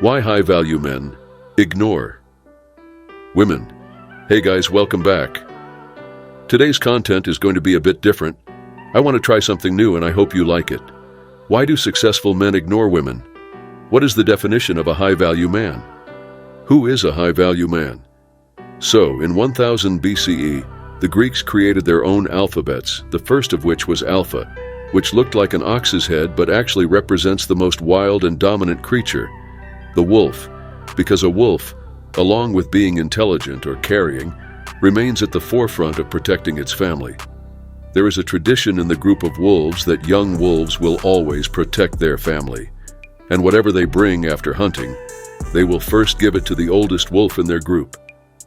Why high-value men ignore women. Hey guys, welcome back. Today's content is going to be a bit different. I want to try something new and I hope you like it. Why do successful men ignore women? What is the definition of a high-value man? Who is a high-value man? So, in 1000 BCE, the Greeks created their own alphabets, the first of which was Alpha, which looked like an ox's head but actually represents the most wild and dominant creature, the wolf, because a wolf, along with being intelligent or carrying, remains at the forefront of protecting its family. There is a tradition in the group of wolves that young wolves will always protect their family, and whatever they bring after hunting, they will first give it to the oldest wolf in their group.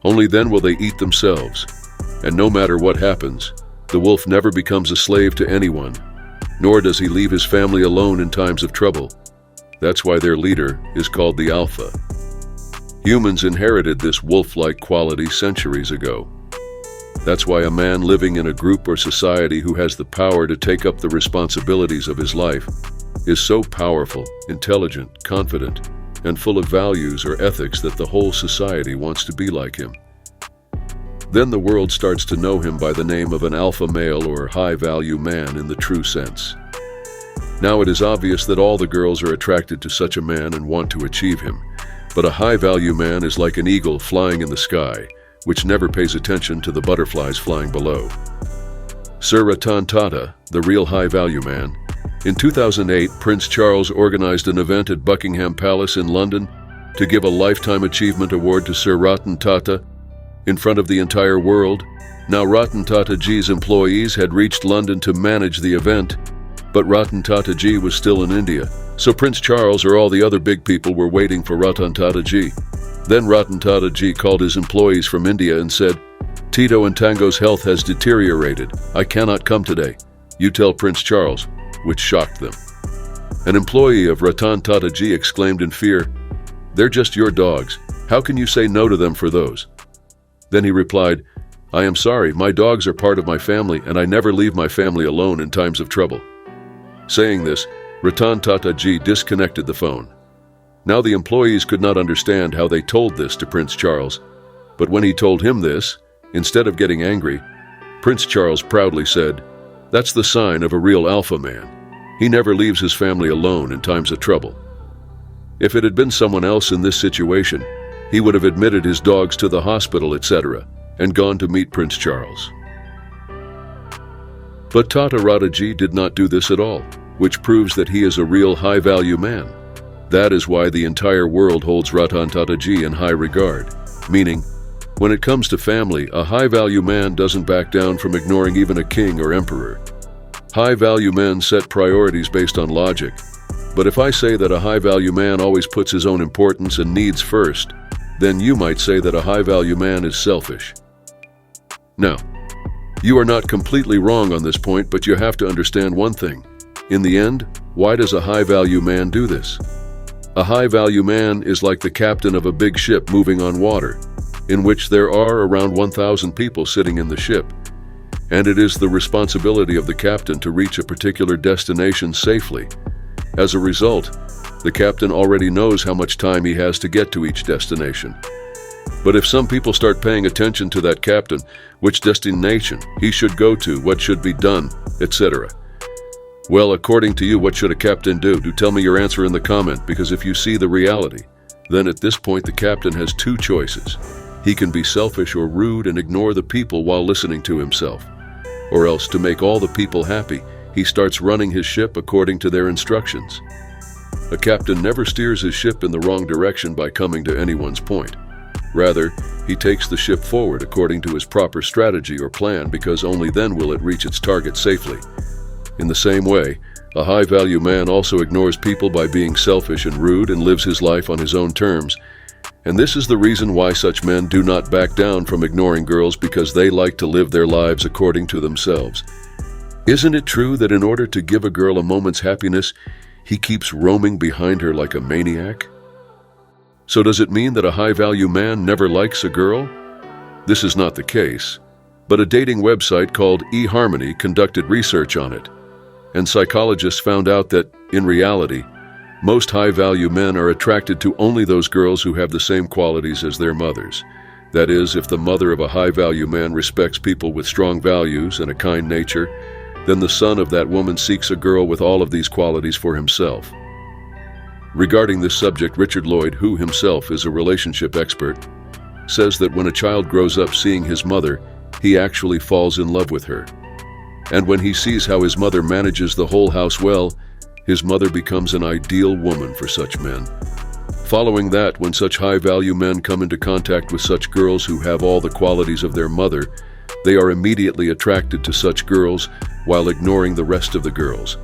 Only then will they eat themselves, and no matter what happens, the wolf never becomes a slave to anyone, nor does he leave his family alone in times of trouble. That's why their leader is called the Alpha. Humans inherited this wolf-like quality centuries ago. That's why a man living in a group or society who has the power to take up the responsibilities of his life is so powerful, intelligent, confident, and full of values or ethics that the whole society wants to be like him. Then the world starts to know him by the name of an alpha male or high-value man in the true sense. Now it is obvious that all the girls are attracted to such a man and want to achieve him, but a high-value man is like an eagle flying in the sky, which never pays attention to the butterflies flying below. Sir Ratan Tata, the real high-value man. In 2008, Prince Charles organized an event at Buckingham Palace in London to give a Lifetime Achievement Award to Sir Ratan Tata in front of the entire world. Now Ratan Tata Ji's employees had reached London to manage the event, but Ratan Tata Ji was still in India, so Prince Charles or all the other big people were waiting for Ratan Tata Ji. Then Ratan Tata Ji called his employees from India and said, "Tito and Tango's health has deteriorated. I cannot come today. You tell Prince Charles," which shocked them. An employee of Ratan Tata Ji exclaimed in fear, "They're just your dogs. How can you say no to them for those?" Then he replied, "I am sorry, my dogs are part of my family and I never leave my family alone in times of trouble." Saying this, Ratan Tata Ji disconnected the phone. Now the employees could not understand how they told this to Prince Charles, but when he told him this, instead of getting angry, Prince Charles proudly said, "That's the sign of a real alpha man. He never leaves his family alone in times of trouble." If it had been someone else in this situation, he would have admitted his dogs to the hospital, etc., and gone to meet Prince Charles. But Tata Rata Ji did not do this at all, which proves that he is a real high-value man. That is why the entire world holds Ratan Tata Ji in high regard, meaning, when it comes to family, a high-value man doesn't back down from ignoring even a king or emperor. High-value men set priorities based on logic, but if I say that a high-value man always puts his own importance and needs first, then you might say that a high-value man is selfish. Now, you are not completely wrong on this point, but you have to understand one thing. In the end, why does a high-value man do this? A high-value man is like the captain of a big ship moving on water, in which there are around 1,000 people sitting in the ship, and it is the responsibility of the captain to reach a particular destination safely. As a result, the captain already knows how much time he has to get to each destination. But if some people start paying attention to that captain, which destination he should go to, what should be done, etc. Well, according to you, what should a captain do? Do tell me your answer in the comment, because if you see the reality, then at this point the captain has two choices. He can be selfish or rude and ignore the people while listening to himself. Or else, to make all the people happy, he starts running his ship according to their instructions. A captain never steers his ship in the wrong direction by coming to anyone's point. Rather, he takes the ship forward according to his proper strategy or plan, because only then will it reach its target safely. In the same way, a high-value man also ignores people by being selfish and rude and lives his life on his own terms. And this is the reason why such men do not back down from ignoring girls, because they like to live their lives according to themselves. Isn't it true that in order to give a girl a moment's happiness, he keeps roaming behind her like a maniac? So does it mean that a high-value man never likes a girl? This is not the case, but a dating website called eHarmony conducted research on it, and psychologists found out that, in reality, Most high-value men are attracted to only those girls who have the same qualities as their mothers. That is, if the mother of a high-value man respects people with strong values and a kind nature, then the son of that woman seeks a girl with all of these qualities for himself. Regarding this subject, Richard Lloyd, who himself is a relationship expert, says that when a child grows up seeing his mother, he actually falls in love with her. And when he sees how his mother manages the whole house well, his mother becomes an ideal woman for such men. Following that, when such high-value men come into contact with such girls who have all the qualities of their mother, they are immediately attracted to such girls while ignoring the rest of the girls.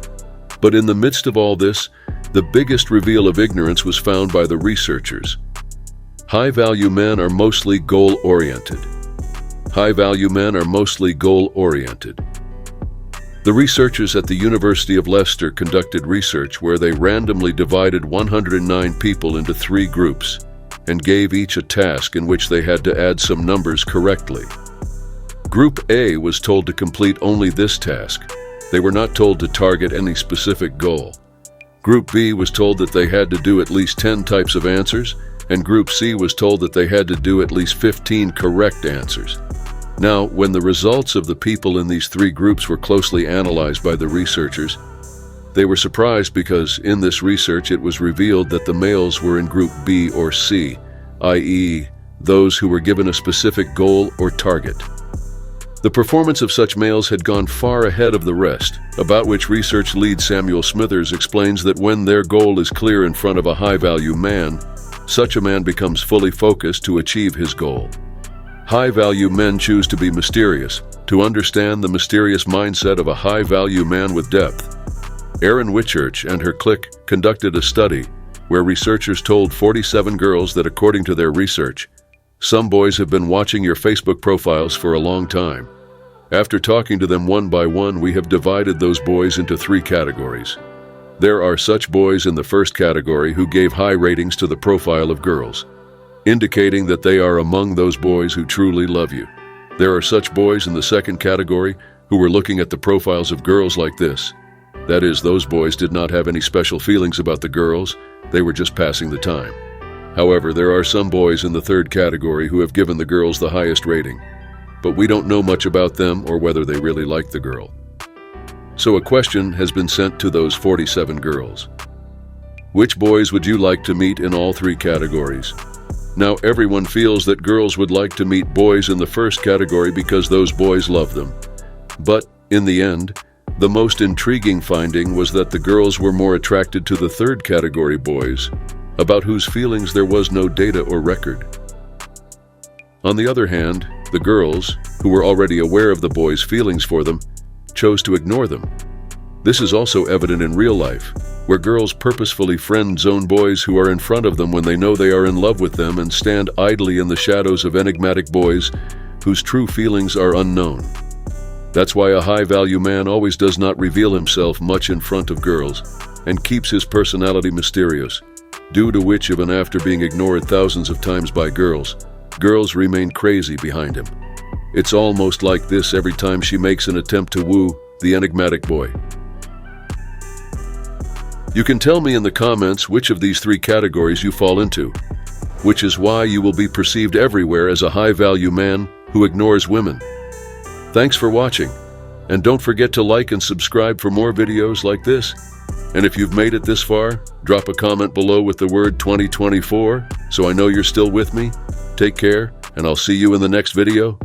But in the midst of all this, the biggest reveal of ignorance was found by the researchers. High-value men are mostly goal-oriented. High-value men are mostly goal-oriented. The researchers at the University of Leicester conducted research where they randomly divided 109 people into 3 groups and gave each a task in which they had to add some numbers correctly. Group A was told to complete only this task. They were not told to target any specific goal. Group B was told that they had to do at least 10 types of answers, and Group C was told that they had to do at least 15 correct answers. Now, when the results of the people in these 3 groups were closely analyzed by the researchers, they were surprised because in this research it was revealed that the males were in Group B or C, i.e., those who were given a specific goal or target. The performance of such males had gone far ahead of the rest, about which research lead Samuel Smithers explains that when their goal is clear in front of a high-value man, such a man becomes fully focused to achieve his goal. High-value men choose to be mysterious, to understand the mysterious mindset of a high-value man with depth. Erin Whitchurch and her clique conducted a study where researchers told 47 girls that according to their research, some boys have been watching your Facebook profiles for a long time. After talking to them one by one, we have divided those boys into 3 categories. There are such boys in the first category who gave high ratings to the profile of girls, indicating that they are among those boys who truly love you. There are such boys in the second category who were looking at the profiles of girls like this. That is, those boys did not have any special feelings about the girls, they were just passing the time. However, there are some boys in the third category who have given the girls the highest rating, but we don't know much about them or whether they really like the girl. So a question has been sent to those 47 girls. Which boys would you like to meet in all 3 categories? Now everyone feels that girls would like to meet boys in the first category because those boys love them. But in the end, the most intriguing finding was that the girls were more attracted to the third category boys, about whose feelings there was no data or record. On the other hand, the girls, who were already aware of the boys' feelings for them, chose to ignore them. This is also evident in real life, where girls purposefully friend zone boys who are in front of them when they know they are in love with them and stand idly in the shadows of enigmatic boys whose true feelings are unknown. That's why a high-value man always does not reveal himself much in front of girls and keeps his personality mysterious, due to which even after being ignored thousands of times by girls, girls remain crazy behind him. It's almost like this every time she makes an attempt to woo the enigmatic boy. You can tell me in the comments which of these 3 categories you fall into, which is why you will be perceived everywhere as a high-value man who ignores women. Thanks for watching, and don't forget to like and subscribe for more videos like this. And if you've made it this far, drop a comment below with the word 2024 so I know you're still with me. Take care, and I'll see you in the next video.